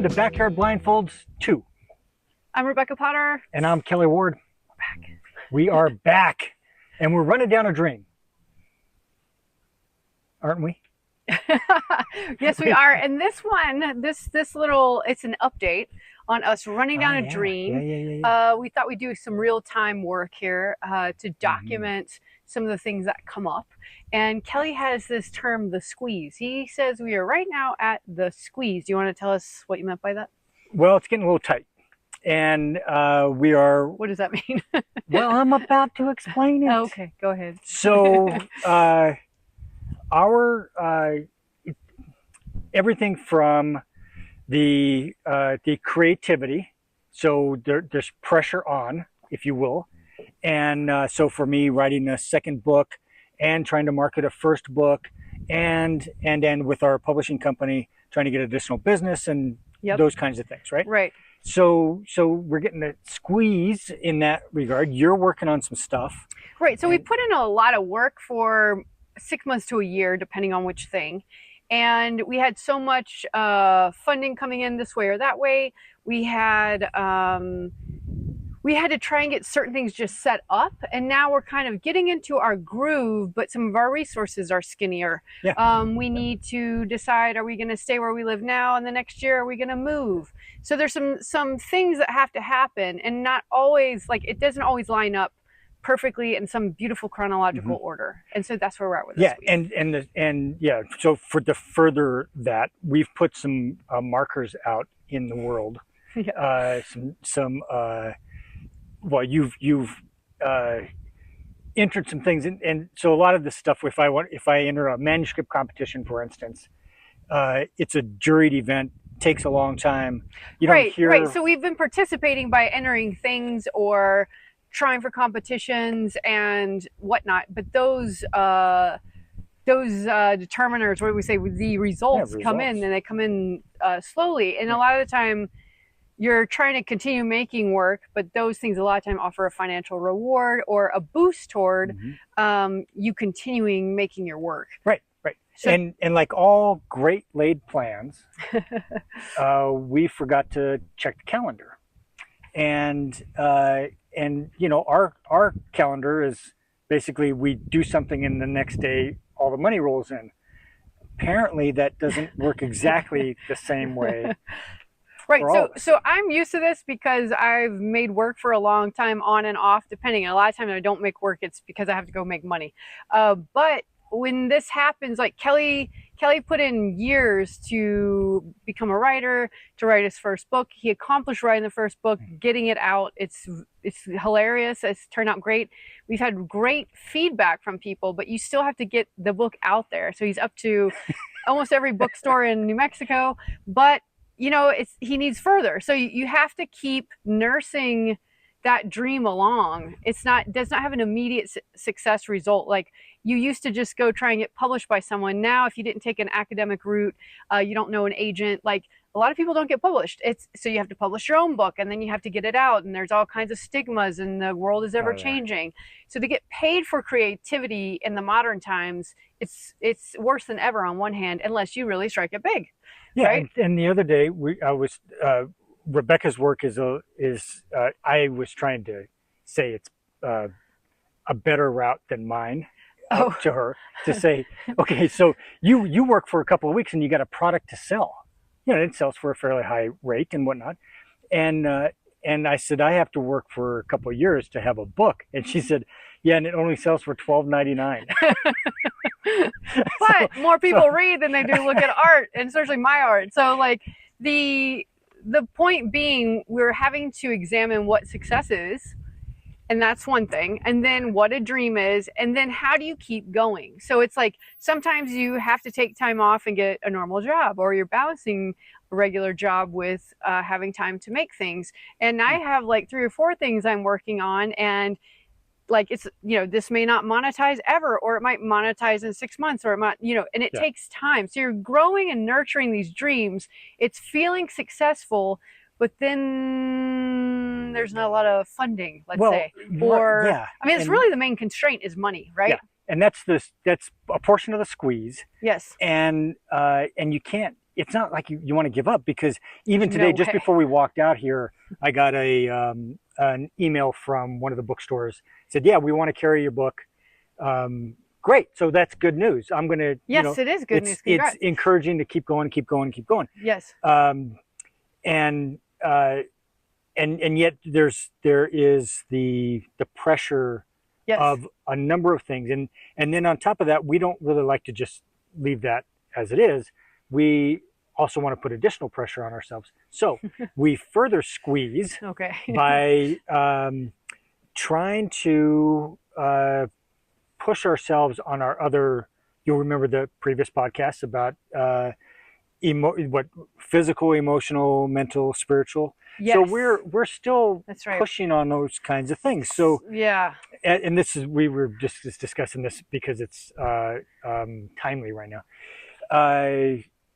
to Backyard Blindfolds 2. I'm Rebecca Potter. And I'm Kelly Ward. Back. We are back. And we're running down a dream. Aren't we? Yes, we are. And this one, this little, it's an update on us running down a dream. We thought we'd do some real-time work here to document some of the things that come up. And Kelly has this term, the squeeze. He says we are right now at the squeeze. Do you want to tell us what you meant by that? Well, it's getting a little tight. And we are... What does that mean? Well, I'm about to explain it. Okay, go ahead. So our everything from the creativity, so there's pressure on, if you will. And so for me, writing a second book and trying to market a first book and then with our publishing company, trying to get additional business and those kinds of things, right? Right. So we're getting a squeeze in that regard. You're working on some stuff. Right. So we put in a lot of work for 6 months to a year, depending on which thing. And we had so much funding coming in this way or that way. We had to try and get certain things just set up, and now we're kind of getting into our groove, but some of our resources are skinnier. We need to decide, are we going to stay where we live now, and the next year are we going to move? So there's some things that have to happen, and not always, like, it doesn't always line up perfectly in some beautiful chronological order. And so that's where we're at with this week. And so for the further that, we've put some markers out in the world. Well, you've entered some things, and so a lot of the stuff, if I enter a manuscript competition, for instance, it's a juried event, takes a long time. You don't hear... Right. So we've been participating by entering things or trying for competitions and whatnot, but those determiners, what do we say, the results come in, and they come in slowly, and a lot of the time you're trying to continue making work, but those things a lot of time offer a financial reward or a boost toward you continuing making your work. Right. So, and like all great laid plans, we forgot to check the calendar, and you know, our calendar is basically we do something and the next day all the money rolls in. Apparently, that doesn't work exactly the same way. Right. So I'm used to this because I've made work for a long time on and off, depending. And a lot of times I don't make work, it's because I have to go make money. But when this happens, like Kelly put in years to become a writer, to write his first book. He accomplished writing the first book, getting it out. It's hilarious. It's turned out great. We've had great feedback from people, but you still have to get the book out there. So he's up to almost every bookstore in New Mexico, but you know, he needs further. So you have to keep nursing that dream along. Does not have an immediate success result. Like you used to just go try and get published by someone. Now, if you didn't take an academic route, you don't know an agent. Like a lot of people don't get published. So you have to publish your own book, and then you have to get it out. And there's all kinds of stigmas, and the world is ever changing. So to get paid for creativity in the modern times, it's worse than ever on one hand, unless you really strike it big. Yeah, right? and the other day Rebecca's work is I was trying to say it's a better route than mine to her, to say, okay, so you work for a couple of weeks and you got a product to sell. You know, it sells for a fairly high rate and whatnot. And I said, I have to work for a couple of years to have a book. And she said, yeah, and it only sells for $12.99. But more people read than they do look at art, and especially my art. So like the point being, we're having to examine what success is, and that's one thing, and then what a dream is, and then how do you keep going? So it's like sometimes you have to take time off and get a normal job, or you're balancing a regular job with having time to make things. And I have like 3 or 4 things I'm working on, and like it's, you know, this may not monetize ever, or it might monetize in 6 months, or it might, you know, and it takes time. So you're growing and nurturing these dreams. It's feeling successful, but then there's not a lot of funding, let's say. Or I mean, it's really the main constraint is money, right? Yeah. And that's a portion of the squeeze. Yes. And you can't it's not like you want to give up, because even today, No just way. before we walked out here, I got an email from one of the bookstores. It said, yeah, we want to carry your book. Great. So that's good news. I'm going to, Yes, it is good news. it's Congrats. encouraging to keep going, keep going, keep going. Yes. And yet there is the pressure Yes. of a number of things. And then on top of that, we don't really like to just leave that as it is. We also want to put additional pressure on ourselves. So we further squeeze Okay. by trying to push ourselves on our other. You'll remember the previous podcast about what physical, emotional, mental, spiritual. Yes. So we're still That's right. pushing on those kinds of things. So yeah. And this is, we were just discussing this because it's timely right now.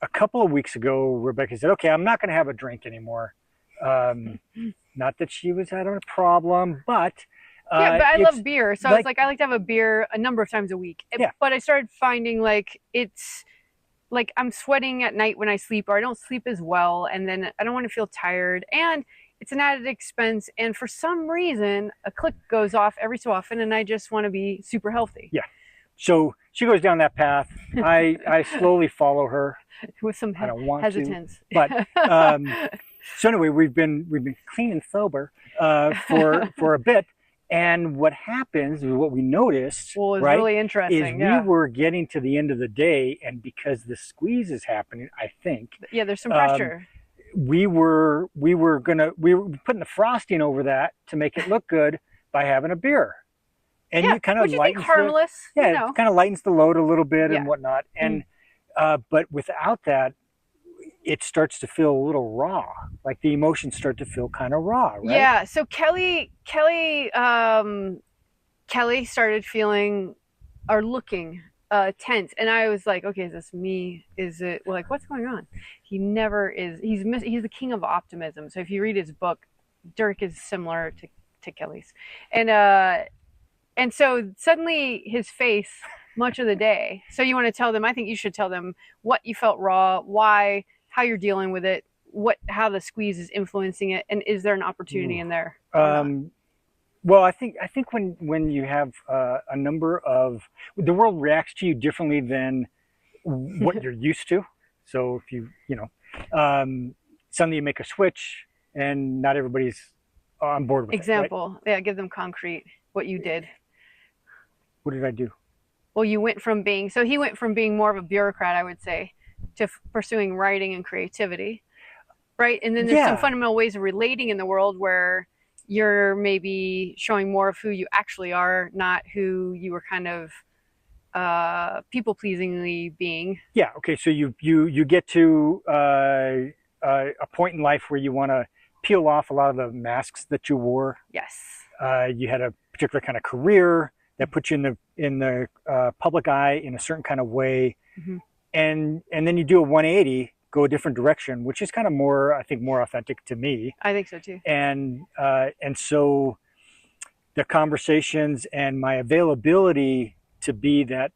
A couple of weeks ago, Rebecca said, okay, I'm not going to have a drink anymore. Not that she was having a problem, but yeah, but I love beer. So like, I like to have a beer a number of times a week. Yeah. But I started finding like it's like I'm sweating at night when I sleep, or I don't sleep as well. And then I don't want to feel tired. And it's an added expense. And for some reason, a click goes off every so often, and I just want to be super healthy. Yeah. So she goes down that path. I slowly follow her. With some I don't want hesitance. To, but so anyway, we've been clean and sober for a bit. And what happens, what we noticed, well, it's right, really interesting. is we were getting to the end of the day, and because the squeeze is happening, I think. Yeah, there's some pressure. We were putting the frosting over that to make it look good by having a beer, and yeah, you kind of lightens harmless. It kind of lightens the load a little bit and whatnot. And but without that, it starts to feel a little raw. Like the emotions start to feel kind of raw, right? Yeah. So Kelly started feeling or looking tense, and I was like, okay, is this me? Is it like, what's going on? He never is. He's the king of optimism. So if you read his book, Dirk is similar to Kelly's, and so suddenly his face much of the day. So you want to tell them? I think you should tell them what you felt raw, why, how you're dealing with it, how the squeeze is influencing it, and is there an opportunity in there? Well, I think when you have a number of, the world reacts to you differently than what you're used to. So if you suddenly you make a switch and not everybody's on board with Example, it, right? Yeah, give them concrete what you did. What did I do? Well, he went from being more of a bureaucrat, I would say, to pursuing writing and creativity, right? And then there's some fundamental ways of relating in the world where you're maybe showing more of who you actually are, not who you were kind of people-pleasingly being. Yeah. Okay. So you get to a point in life where you want to peel off a lot of the masks that you wore. Yes. You had a particular kind of career that put you in the public eye in a certain kind of way, and then you do a 180, go a different direction, which is kind of more, I think, more authentic to me. I think so too. And so the conversations and my availability to be that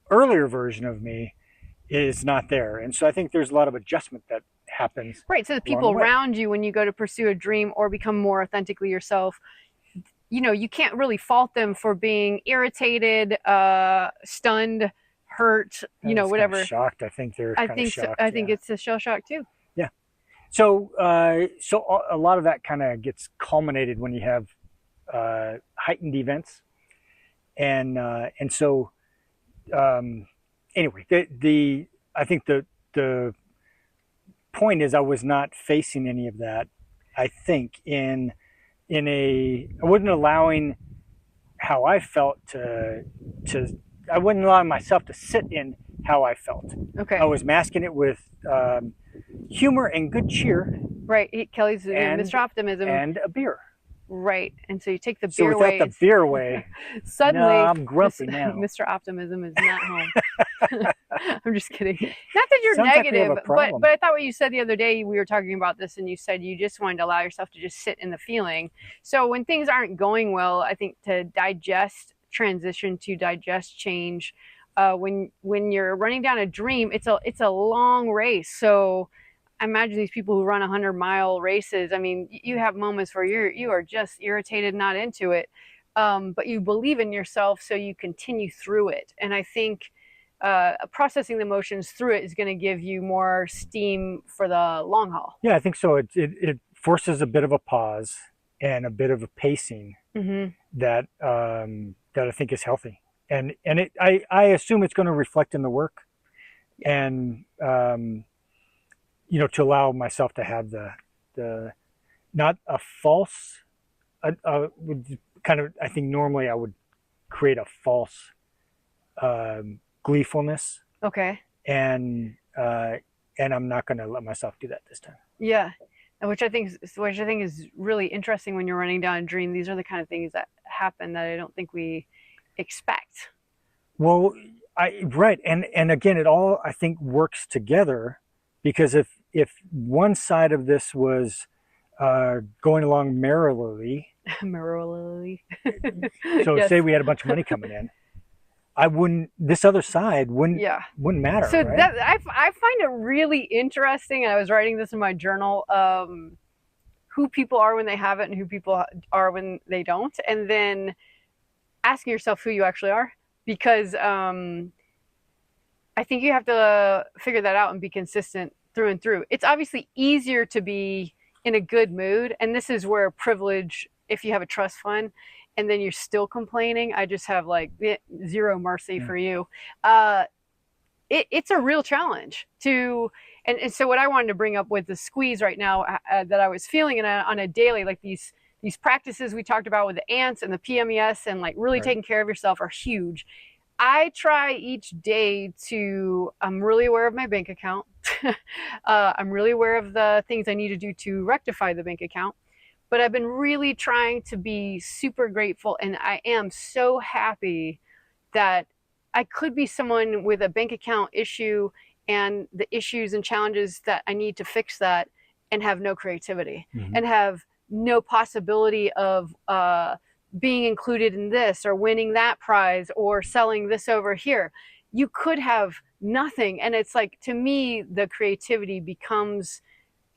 earlier version of me is not there. And so I think there's a lot of adjustment that happens. Right. So the people around you, when you go to pursue a dream or become more authentically yourself, you can't really fault them for being irritated, stunned, hurt, whatever. Kind of shocked. I think they're kind of shocked. I think it's a shell shock too. Yeah. So a lot of that kind of gets culminated when you have heightened events, and so anyway, I think the point is I was not facing any of that. I think I wasn't allowing how I felt I wasn't allowing myself to sit in how I felt. Okay. I was masking it with humor and good cheer. Right. Kelly's Mr. Optimism. And a beer. Right. And so you take the beer away. So without the beer away, suddenly I'm grumpy now. Mr. Optimism is not home. I'm just kidding. Not that you're negative, but I thought what you said the other day, we were talking about this, and you said you just wanted to allow yourself to just sit in the feeling. So when things aren't going well, I think to transition to digest change, when you're running down a dream, it's a long race. So I imagine these people who run 100-mile races. I mean, you have moments where you are just irritated, not into it, but you believe in yourself, so you continue through it. And I think processing the emotions through it is going to give you more steam for the long haul. Yeah, I think so. It forces a bit of a pause and a bit of a pacing that that I think is healthy, and I assume it's going to reflect in the work, and you know, to allow myself to have the not a false, kind of, I think normally I would create a false gleefulness. Okay. And I'm not going to let myself do that this time. Yeah, and which I think is really interesting when you're running down a dream. These are the kind of things that happen that I don't think we expect. Well, right, and again, it all, I think, works together, because if one side of this was going along merrily, merrily, so yes. say we had a bunch of money coming in, I wouldn't. This other side wouldn't matter. So right? that I find it really interesting, and I was writing this in my journal. Who people are when they have it, and who people are when they don't, and then asking yourself who you actually are, because I think you have to figure that out and be consistent through and through. It's obviously easier to be in a good mood, and this is where privilege, if you have a trust fund and then you're still complaining, I just have like zero mercy for you. It's a real challenge to, and so what I wanted to bring up with the squeeze right now that I was feeling on a daily, like these practices we talked about with the ants and the PMES and like really taking care of yourself are huge. I try each day to, I'm really aware of my bank account. I'm really aware of the things I need to do to rectify the bank account. But I've been really trying to be super grateful, and I am so happy that I could be someone with a bank account issue and the issues and challenges that I need to fix that, and have no creativity and have no possibility of being included in this or winning that prize or selling this over here. You could have nothing. And it's like, to me, the creativity becomes,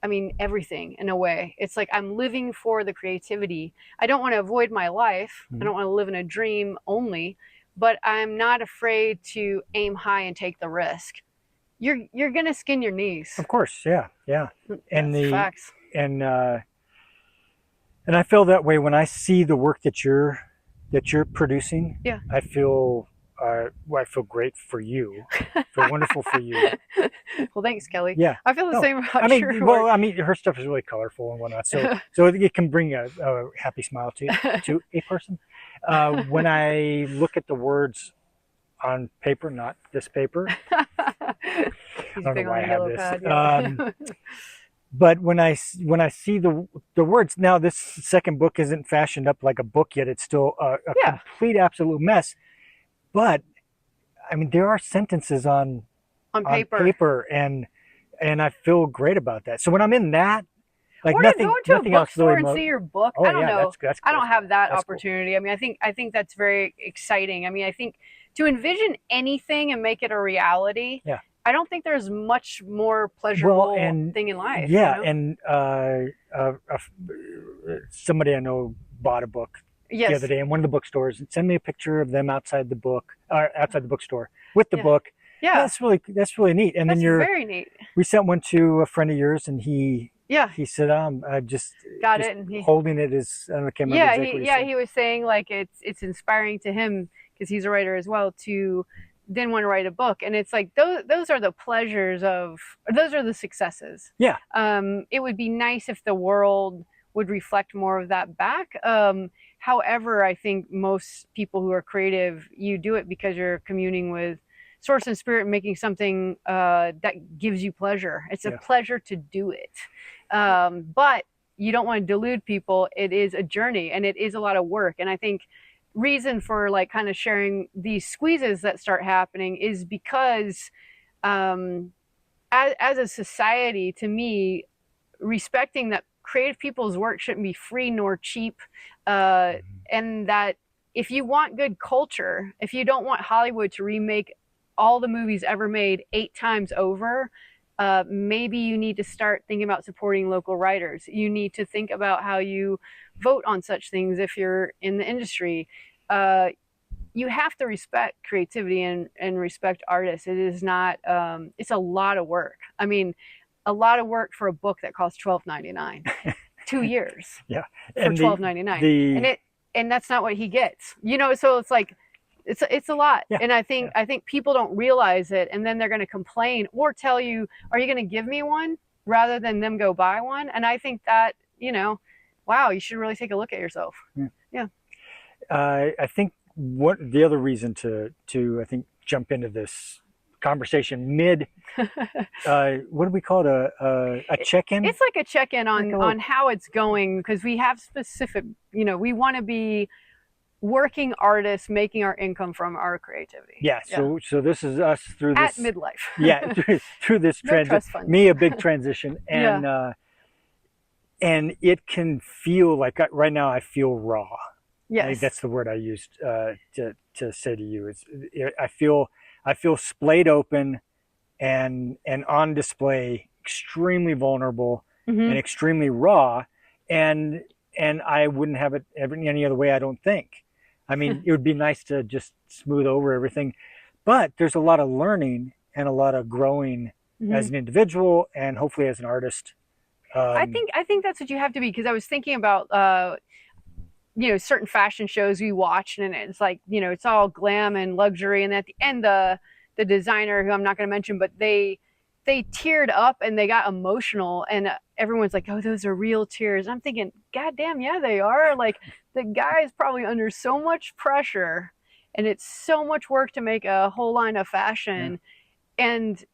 I mean, everything in a way. It's like I'm living for the creativity. I don't want to avoid my life. I don't want to live in a dream only, but I'm not afraid to aim high and take the risk. You're gonna skin your knees. Of course, yeah. And that's facts. And I feel that way when I see the work that you're producing. Yeah. I feel great for you. I feel wonderful for you. Well, thanks, Kelly. Yeah. I feel the same about your work. I mean, her stuff is really colorful and whatnot, so it can bring a happy smile to a person. When I look at the words on paper, not this paper. I don't know why I have this. But when I see the words, now this second book isn't fashioned up like a book yet. It's still a complete absolute mess. But I mean, there are sentences on paper, and I feel great about that. So when I'm in that, like, or nothing, to go to nothing a else bookstore really and see your book. Oh, I don't know. That's I don't have that that's opportunity. Cool. I mean, I think that's very exciting. I mean, I think to envision anything and make it a reality. Yeah. I don't think there's much more pleasurable thing in life. Yeah, you know? And somebody I know bought a book the other day in one of the bookstores, and sent me a picture of them outside the bookstore with the book. Yeah, that's really neat. And that's then very neat. We sent one to a friend of yours, and he said, I just got it, and holding it is, I can't remember exactly. He was saying like it's inspiring to him, because he's a writer as well, to then want to write a book. And it's like those are the pleasures of, those are the successes. Yeah. It would be nice if the world would reflect more of that back. However, I think most people who are creative, you do it because you're communing with source and spirit, and making something that gives you pleasure. It's a pleasure to do it. But you don't want to delude people. It is a journey, and it is a lot of work. And I think reason for like kind of sharing these squeezes that start happening is because as a society, to me, respecting that creative people's work shouldn't be free nor cheap, and that if you want good culture, if you don't want Hollywood to remake all the movies ever made 8 times over, maybe you need to start thinking about supporting local writers. You need to think about how you vote on such things if you're in the industry. You have to respect creativity and respect artists. It is not, it's a lot of work. I mean, a lot of work for a book that costs $12.99. 2 years. Yeah. For $12.99. And that's not what he gets. You know, so it's like, it's a lot. Yeah. And I think people don't realize it, and then they're going to complain or tell you, are you going to give me one, rather than them go buy one. And I think that, you know, wow, you should really take a look at yourself. Yeah. I think what the other reason to I think jump into this conversation mid what do we call it, a check-in? It's like a check-in on how it's going, because we have specific, you know, we want to be working artists making our income from our creativity. Yeah, so this is us through this at midlife. Yeah, through this transition. Me, a big transition. And and it can feel like right now I feel raw. Yes. I think that's the word I used to say to you. I feel splayed open and on display, extremely vulnerable and extremely raw, and I wouldn't have it any other way, I don't think. I mean, it would be nice to just smooth over everything, but there's a lot of learning and a lot of growing as an individual and hopefully as an artist. I think that's what you have to be, because I was thinking about you know, certain fashion shows we watch, and it's like, you know, it's all glam and luxury, and at the end the designer, who I'm not going to mention, but they teared up and they got emotional, and everyone's like, oh, those are real tears. And I'm thinking, God damn, yeah, they are. Like, the guy is probably under so much pressure, and it's so much work to make a whole line of fashion. And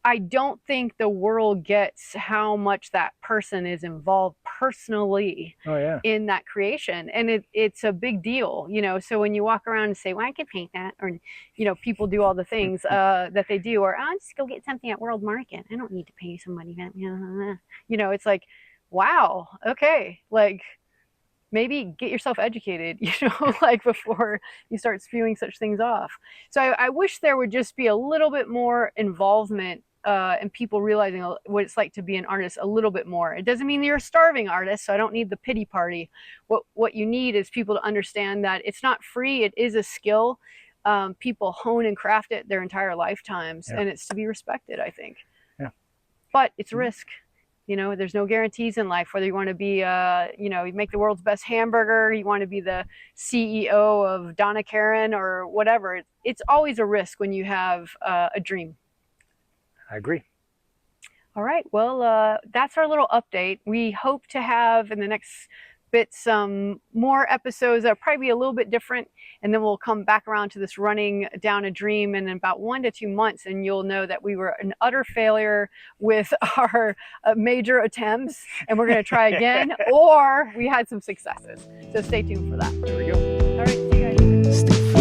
I don't think the world gets how much that person is involved personally in that creation. And it's a big deal, you know. So when you walk around and say, well, I can paint that, or, you know, people do all the things that they do, or I'll just go get something at World Market, I don't need to pay somebody that, you know, it's like, wow, okay, like, maybe get yourself educated, you know, like, before you start spewing such things off. So I wish there would just be a little bit more involvement and people realizing what it's like to be an artist a little bit more. It doesn't mean you're a starving artist, so I don't need the pity party. What you need is people to understand that it's not free, it is a skill. People hone and craft it their entire lifetimes, and it's to be respected, I think. But it's a risk. You know, there's no guarantees in life, whether you want to be, you know, you make the world's best hamburger, you want to be the CEO of Donna Karan or whatever. It's always a risk when you have a dream. I agree. All right. Well, that's our little update. We hope to have in the next bit some more episodes that will probably be a little bit different, and then we'll come back around to this running down a dream in about 1 to 2 months, and you'll know that we were an utter failure with our major attempts, and we're going to try again, or we had some successes. So stay tuned for that. There we go. All right. See you guys.